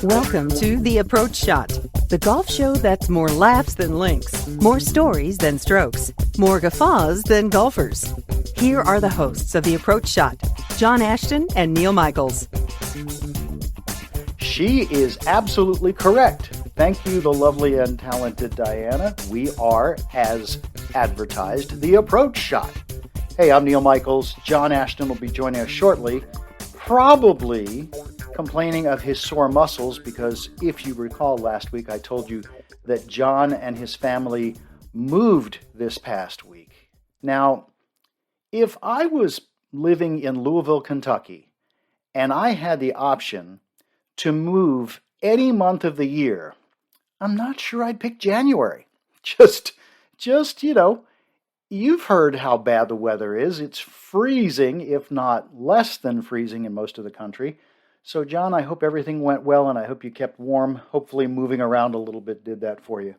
Welcome to The Approach Shot, the golf show that's more laughs than links, more stories than strokes, more guffaws than golfers. Here are the hosts of The Approach Shot, John Ashton and Neil Michaels. She is absolutely correct. Thank you, the lovely and talented Diana. We are, as advertised, The Approach Shot. Hey, I'm Neil Michaels. John Ashton will be joining us shortly, probably complaining of his sore muscles because if you recall last week, I told you that John and his family moved this past week. Now, if I was living in Louisville, Kentucky, and I had the option to move any month of the year, I'm not sure I'd pick January. Just, you've heard how bad the weather is. It's freezing, if not less than freezing in most of the country. So, John, I hope everything went well, and I hope you kept warm. Hopefully moving around a little bit did that for you.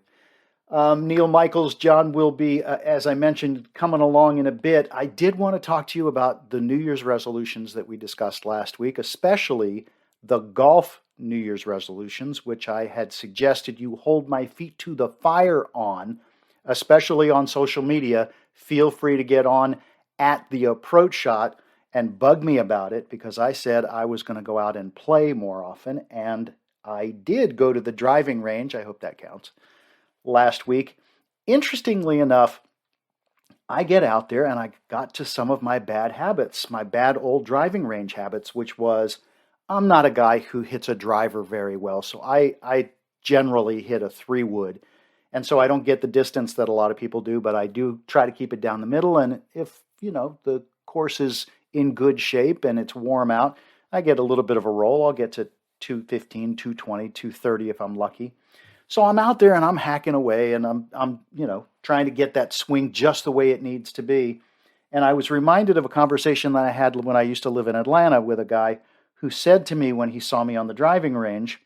Neil Michaels, John will be, as I mentioned, coming along in a bit. I did want to talk to you about the New Year's resolutions that we discussed last week, especially the golf New Year's resolutions, which I had suggested you hold my feet to the fire on, especially on social media. Feel free to get on at The Approach Shot and bug me about it because I said I was going to go out and play more often, and I did go to the driving range, I hope that counts, last week. Interestingly enough, I get out there and I got to some of my bad habits, my bad old driving range habits, which was I'm not a guy who hits a driver very well, so I generally hit a 3-wood, and so I don't get the distance that a lot of people do, but I do try to keep it down the middle, and if, the course is in good shape and it's warm out, I get a little bit of a roll. I'll get to 215, 220, 230 if I'm lucky. So I'm out there and I'm hacking away and I'm trying to get that swing just the way it needs to be. And I was reminded of a conversation that I had when I used to live in Atlanta with a guy who said to me when he saw me on the driving range,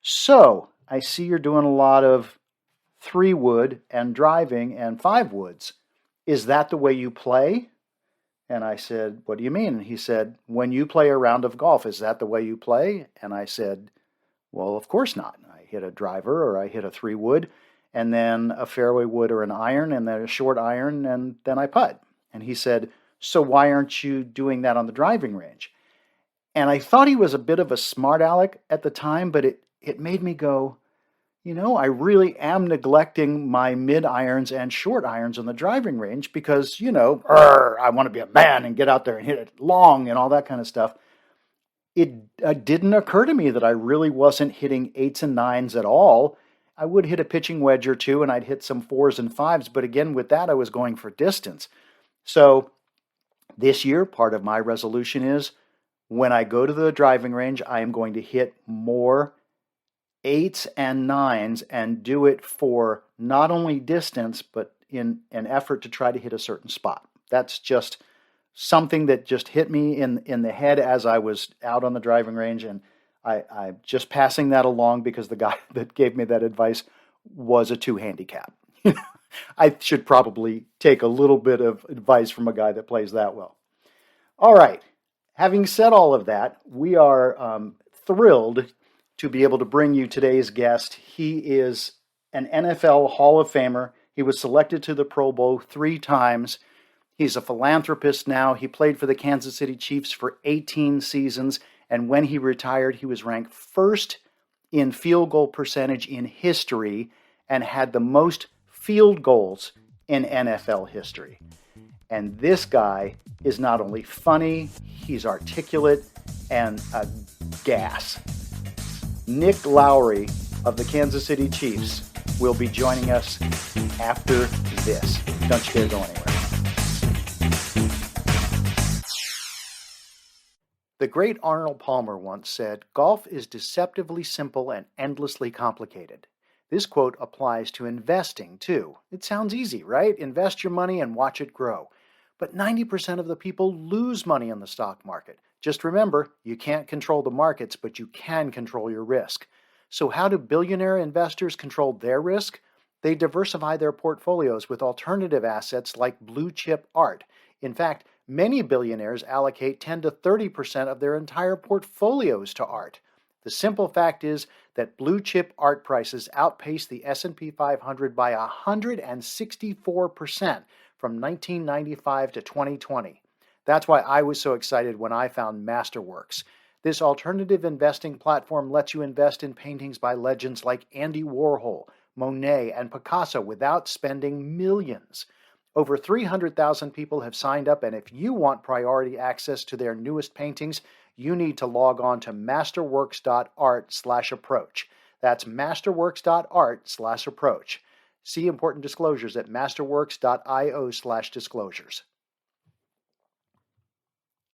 "So, I see you're doing a lot of 3-wood and driving and 5-woods. Is that the way you play?" And I said, "What do you mean?" And he said, "When you play a round of golf, is that the way you play?" And I said, "Well, of course not. I hit a driver or I hit a 3-wood and then a fairway wood or an iron and then a short iron and then I putt." And he said, "So why aren't you doing that on the driving range?" And I thought he was a bit of a smart aleck at the time, but it made me go, I really am neglecting my mid-irons and short irons on the driving range because, I want to be a man and get out there and hit it long and all that kind of stuff. It didn't occur to me that I really wasn't hitting 8s and 9s at all. I would hit a pitching wedge or two and I'd hit some 4s and 5s, but again, with that, I was going for distance. So this year, part of my resolution is when I go to the driving range, I am going to hit more 8s and 9s and do it for not only distance, but in an effort to try to hit a certain spot. That's just something that just hit me in the head as I was out on the driving range, and I'm just passing that along because the guy that gave me that advice was a 2 handicap. I should probably take a little bit of advice from a guy that plays that well. All right. Having said all of that, we are thrilled to be able to bring you today's guest. He is an NFL Hall of Famer. He was selected to the Pro Bowl 3 times. He's a philanthropist now. He played for the Kansas City Chiefs for 18 seasons, and when he retired, he was ranked first in field goal percentage in history and had the most field goals in NFL history. And this guy is not only funny, he's articulate and a gas. Nick Lowry of the Kansas City Chiefs will be joining us after this. Don't you dare go anywhere. The great Arnold Palmer once said, "Golf is deceptively simple and endlessly complicated." This quote applies to investing, too. It sounds easy, right? Invest your money and watch it grow. But 90% of the people lose money in the stock market. Just remember, you can't control the markets, but you can control your risk. So how do billionaire investors control their risk? They diversify their portfolios with alternative assets like blue chip art. In fact, many billionaires allocate 10 to 30% of their entire portfolios to art. The simple fact is that blue chip art prices outpaced the S&P 500 by 164% from 1995 to 2020. That's why I was so excited when I found Masterworks. This alternative investing platform lets you invest in paintings by legends like Andy Warhol, Monet, and Picasso without spending millions. Over 300,000 people have signed up, and if you want priority access to their newest paintings, you need to log on to masterworks.art/approach. That's masterworks.art/approach. See important disclosures at masterworks.io/disclosures.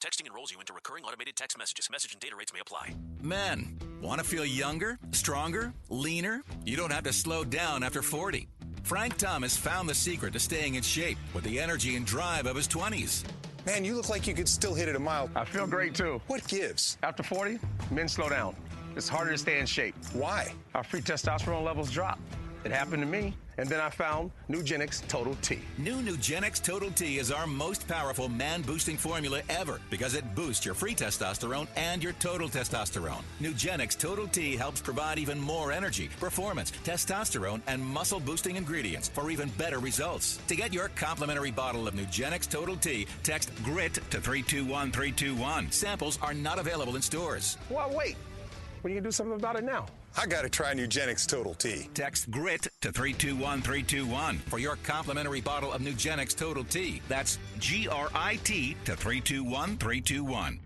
Texting enrolls you into recurring automated text messages. Message and data rates may apply. Men, want to feel younger, stronger, leaner? You don't have to slow down after 40. Frank Thomas found the secret to staying in shape with the energy and drive of his 20s. Man, you look like you could still hit it a mile. I feel great, too. What gives? After 40, men slow down. It's harder to stay in shape. Why? Our free testosterone levels drop. It happened to me, and then I found Nugenix Total T. New Nugenix Total T is our most powerful man-boosting formula ever because it boosts your free testosterone and your total testosterone. Nugenix Total T helps provide even more energy, performance, testosterone, and muscle-boosting ingredients for even better results. To get your complimentary bottle of Nugenix Total T, text GRIT to 321321. Samples are not available in stores. Well, wait. When you can do something about it now? I gotta try Nugenix Total T. Text GRIT to 321321 for your complimentary bottle of Nugenix Total T. That's GRIT to 321321.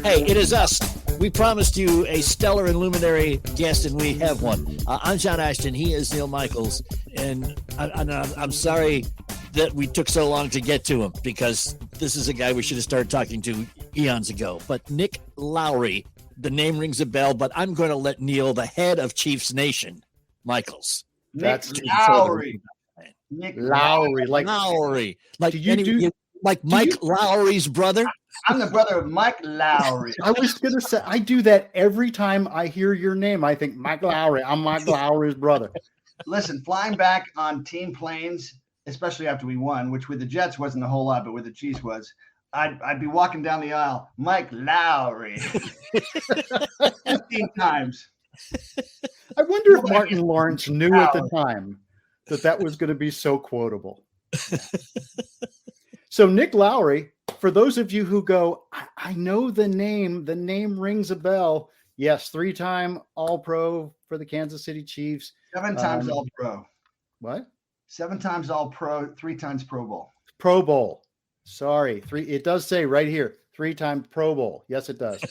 Hey, it is us. We promised you a stellar and luminary guest, and we have one. I'm John Ashton. He is Neil Michaels. And I'm sorry that we took so long to get to him because this is a guy we should have started talking to eons ago. But Nick Lowry, the name rings a bell, but I'm going to let Neil, the head of Chiefs Nation, Michaels. That's Lowry. Nick Lowry. Like Lowry. Like, do you do, like Mike Lowry's brother? I'm the brother of Mike Lowry. I was going to say, I do that every time I hear your name. I think Mike Lowry. I'm Mike Lowry's brother. Listen, flying back on team planes, especially after we won, which with the Jets wasn't a whole lot, but with the Chiefs was, I'd be walking down the aisle, Mike Lowry, 15 times. I wonder if Martin Lawrence knew at the time that was going to be so quotable. So Nick Lowry, for those of you who go, I know the name rings a bell. Yes, 3-time All-Pro for the Kansas City Chiefs. 7 times All-Pro. What? 7 times All-Pro, 3 times Pro Bowl. Pro Bowl. Sorry, 3. It does say right here, 3-time Pro Bowl. Yes, it does.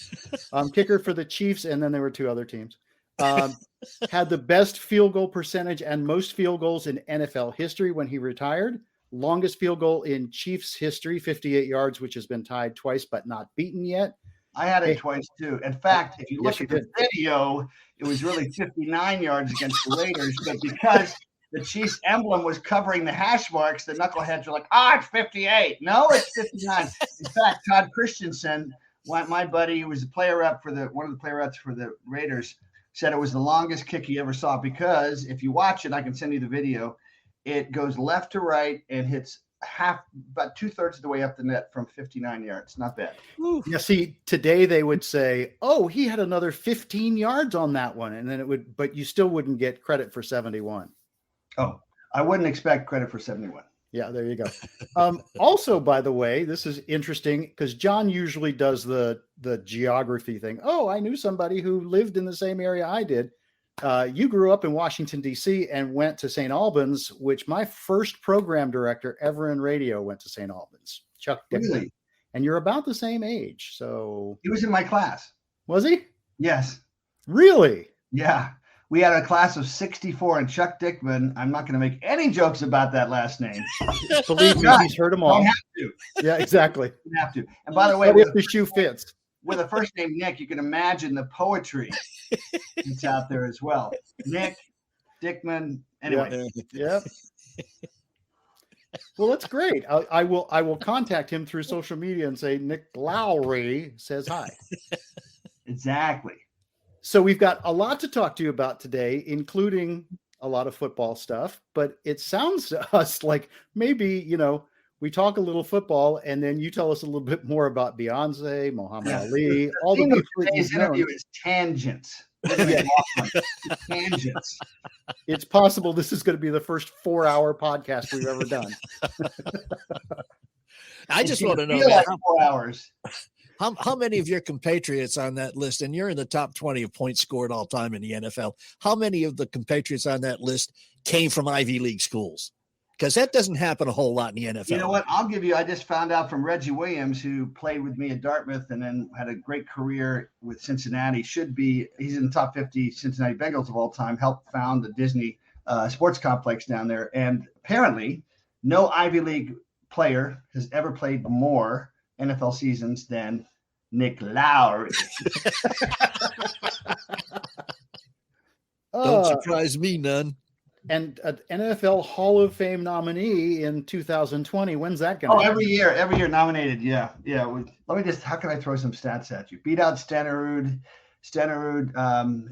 Kicker for the Chiefs, and then there were 2 other teams. Had the best field goal percentage and most field goals in NFL history when he retired. Longest field goal in Chiefs history, 58 yards, which has been tied twice but not beaten yet. I had it twice too. In fact, if you look at the video, it was really 59 yards against the Raiders, but because the Chiefs emblem was covering the hash marks, the knuckleheads were like, it's 58. No, it's 59. In fact, Todd Christensen, my buddy, who was the player rep for one of the player reps for the Raiders, said it was the longest kick he ever saw because if you watch it, I can send you the video. It goes left to right and hits about 2/3 of the way up the net from 59 yards. Not bad. Yeah, see, today they would say, he had another 15 yards on that one. And then but you still wouldn't get credit for 71. Oh, I wouldn't expect credit for 71. Yeah, there you go. Also, by the way, this is interesting because John usually does the geography thing. I knew somebody who lived in the same area I did. You grew up in Washington, D.C. and went to St. Albans, which my first program director ever in radio went to St. Albans, Chuck Dickman. Really? And you're about the same age. So he was in my class. Was he? Yes. Really? Yeah. We had a class of 64 and Chuck Dickman. I'm not going to make any jokes about that last name. Believe me, he's heard them all. Don't have to. Yeah, exactly. You have to. And by the way, if the shoe fits. With a first name Nick, you can imagine the poetry that's out there as well. Nick, Dickman, anyway. Yep. Well, that's great. I will contact him through social media and say Nick Lowry says hi. Exactly. So we've got a lot to talk to you about today, including a lot of football stuff, but it sounds to us like maybe, we talk a little football and then you tell us a little bit more about Beyonce, Muhammad Ali, all the people that you've known. Interview is tangents. Tangents. It's possible this is going to be the first 4-hour podcast we've ever done. I just want to know, like 4 hours. How many of your compatriots on that list, and you're in the top 20 of points scored all time in the NFL, how many of the compatriots on that list came from Ivy League schools? Because that doesn't happen a whole lot in the NFL. You know what? I just found out from Reggie Williams, who played with me at Dartmouth and then had a great career with Cincinnati. He's in the top 50 Cincinnati Bengals of all time, helped found the Disney sports complex down there. And apparently no Ivy League player has ever played more NFL seasons than Nick Lowry. Don't surprise me none. And an NFL Hall of Fame nominee in 2020. When's that going to happen? Every year nominated. Yeah. How can I throw some stats at you? Beat out Stenerud.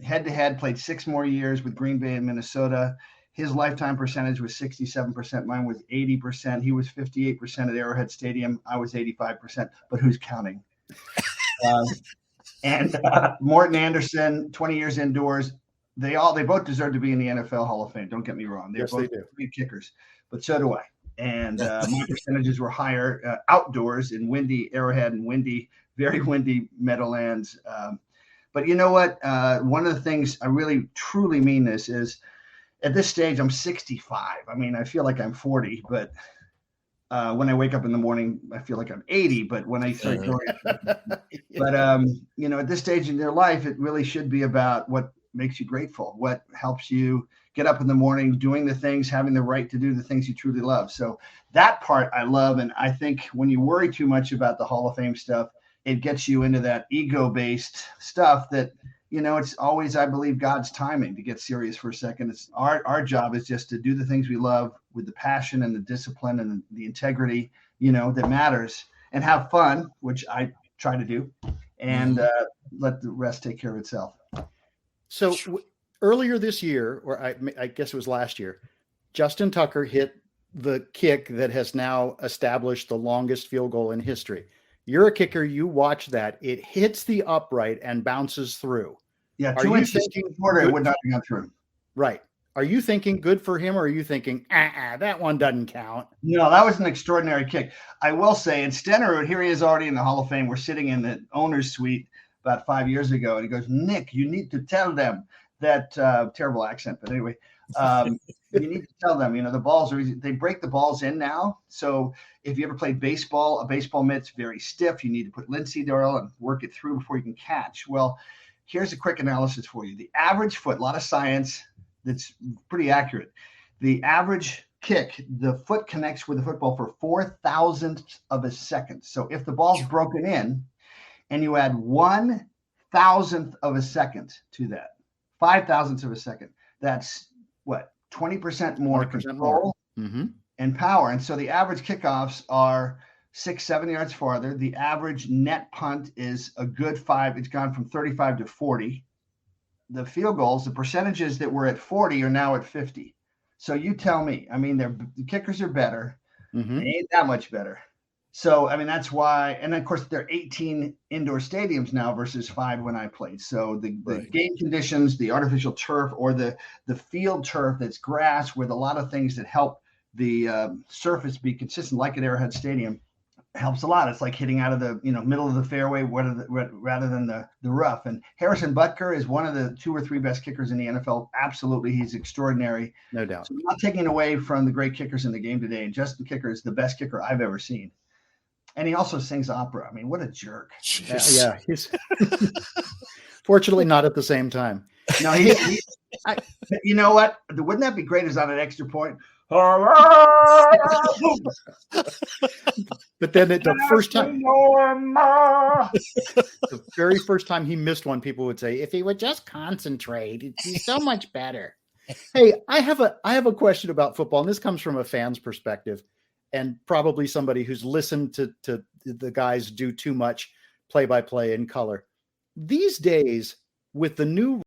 Head to head, played 6 more years with Green Bay and Minnesota. His lifetime percentage was 67%. Mine was 80%. He was 58% at Arrowhead Stadium. I was 85%, but who's counting? And Morton Anderson, 20 years indoors. They both deserve to be in the NFL Hall of Fame. Don't get me wrong. They're both great kickers, but so do I. And my percentages were higher outdoors in windy Arrowhead and very windy Meadowlands. But you know what? One of the things I really truly mean this is, at this stage, I'm 65. I mean, I feel like I'm 40, but when I wake up in the morning, I feel like I'm 80. But when I start going, at this stage in your life, it really should be about what makes you grateful, what helps you get up in the morning, doing the things, having the right to do the things you truly love. So that part I love. And I think when you worry too much about the Hall of Fame stuff, it gets you into that ego-based stuff that, it's always, I believe, God's timing. To get serious for a second, it's our job is just to do the things we love with the passion and the discipline and the integrity, that matters, and have fun, which I try to do, and let the rest take care of itself. So earlier this year, or I guess it was last year, Justin Tucker hit the kick that has now established the longest field goal in history. You're a kicker. You watch that. It hits the upright and bounces through. Yeah, 2 inches shorter, it would not have gone through. Right. Are you thinking good for him, or are you thinking, that one doesn't count? No, that was an extraordinary kick. I will say, and Stenerud, here he is already in the Hall of Fame. We're sitting in the owner's suite about 5 years ago, and he goes, Nick, you need to tell them that terrible accent, but anyway, you need to tell them, the balls they break the balls in now. So if you ever played baseball, a baseball mitt's very stiff. You need to put linseed oil and work it through before you can catch. Well, here's a quick analysis for you. The average foot, a lot of science that's pretty accurate. The average kick, the foot connects with the football for 4,000th of a second. So if the ball's broken in and you add 1,000th of a second to that, 5,000ths of a second, that's what, 20% more control and power. And so the average kickoffs are 6-7 yards farther. The average net punt is a good 5. It's gone from 35 to 40. The field goals, the percentages that were at 40 are now at 50. So you tell me. I mean, the kickers are better. They ain't that much better. So, I mean, that's why. And of course, there are 18 indoor stadiums now versus 5 when I played. So the game conditions, the artificial turf, or the field turf that's grass with a lot of things that help the surface be consistent, like at Arrowhead Stadium, helps a lot. It's like hitting out of the middle of the fairway rather than the rough. And Harrison Butker is one of the 2 or 3 best kickers in the NFL. Absolutely, he's extraordinary, no doubt. So I'm not taking away from the great kickers in the game today. And Justin Kicker is the best kicker I've ever seen. And he also sings opera. I mean, what a jerk! Yeah, he's fortunately not at the same time. No, you know what? Wouldn't that be great? Is on an extra point. But then the very first time he missed one, people would say, if he would just concentrate, it'd be so much better. Hey, I have a question about football, and this comes from a fan's perspective, and probably somebody who's listened to the guys do too much play-by-play in color. These days, with the new